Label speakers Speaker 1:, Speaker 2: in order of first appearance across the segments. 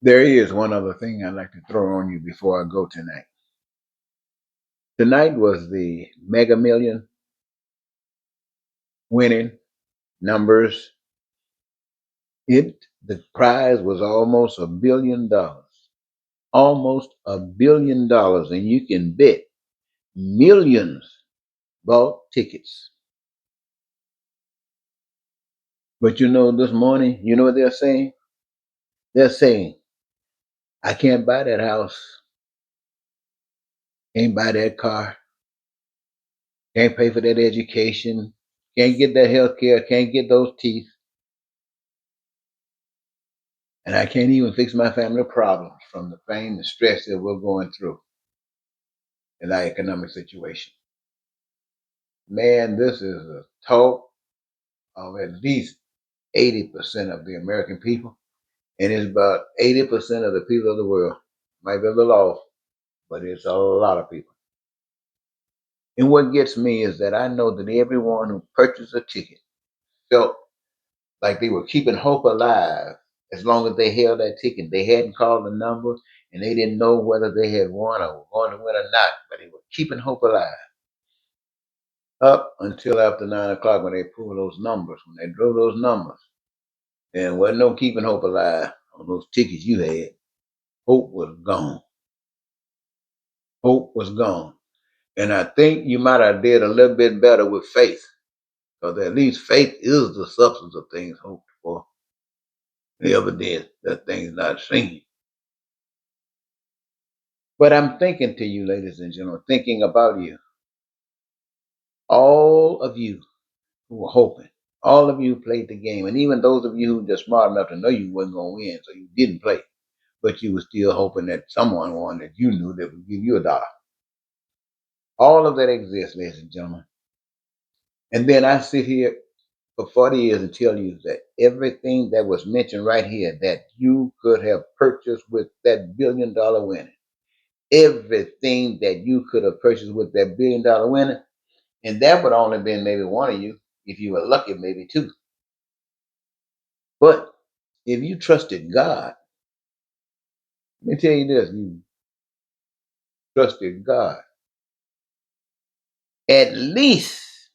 Speaker 1: There is one other thing I'd like to throw on you before I go tonight. Tonight was the Mega Million winning numbers. The prize was almost $1 billion. Almost $1 billion, and you can bet millions bought tickets. But this morning, you know what they're saying? They're saying, I can't buy that house, can't buy that car, can't pay for that education, can't get that health care, can't get those teeth, and I can't even fix my family problems from the pain and stress that we're going through in our economic situation. Man, this is a talk of at least 80% of the American people, and it's about 80% of the people of the world. Might be a little off, but it's a lot of people. And what gets me is that I know that everyone who purchased a ticket felt like they were keeping hope alive as long as they held that ticket. They hadn't called the number and they didn't know whether they had won or were going to win or not, but they were keeping hope alive up until after 9 o'clock when they pulled those numbers, when they drew those numbers. And wasn't no keeping hope alive on those tickets you had. Hope was gone. Hope was gone. And I think you might have did a little bit better with faith, because at least faith is the substance of things hoped for, the evidence that things not seen. But I'm thinking to you, ladies and gentlemen, thinking about you, all of you who were hoping, all of you who played the game, and even those of you who were just smart enough to know you wasn't going to win, so you didn't play, but you were still hoping that someone won that you knew that would give you $1. All of that exists, ladies and gentlemen. And then I sit here for 40 years and tell you that everything that was mentioned right here that you could have purchased with that $1 billion winning, everything that you could have purchased with that $1 billion winning, and that would only been maybe one of you, if you were lucky, maybe two. But if you trusted God, let me tell you this, you trusted God, at least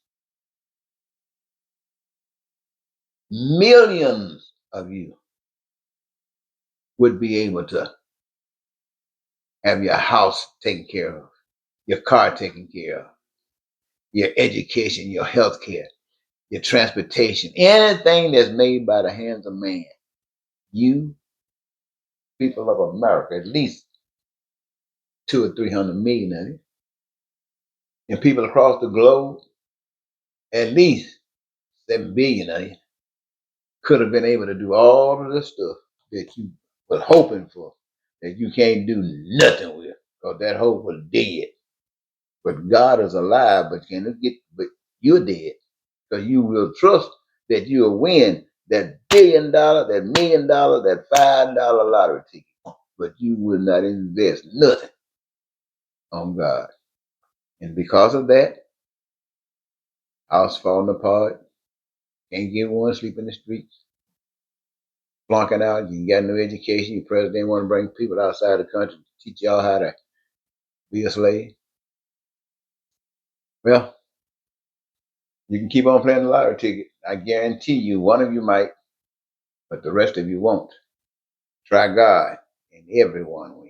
Speaker 1: millions of you would be able to have your house taken care of, your car taken care of, your education, your health care, your transportation, anything that's made by the hands of man. You, people of America, at least 200 or 300 million of it, and people across the globe, at least 7 billion of you, could have been able to do all of the stuff that you were hoping for, that you can't do nothing with, because that hope was dead. But God is alive, but you're dead. Because you will trust that you'll win that $1 billion, that $1 million, that $5 lottery ticket. But you will not invest nothing on God. And because of that, house falling apart, can't get one, sleep in the streets, flunking out, you got no education, your president want to bring people outside the country to teach y'all how to be a slave. Well, you can keep on playing the lottery ticket. I guarantee you one of you might, but the rest of you won't. Try God and everyone wins.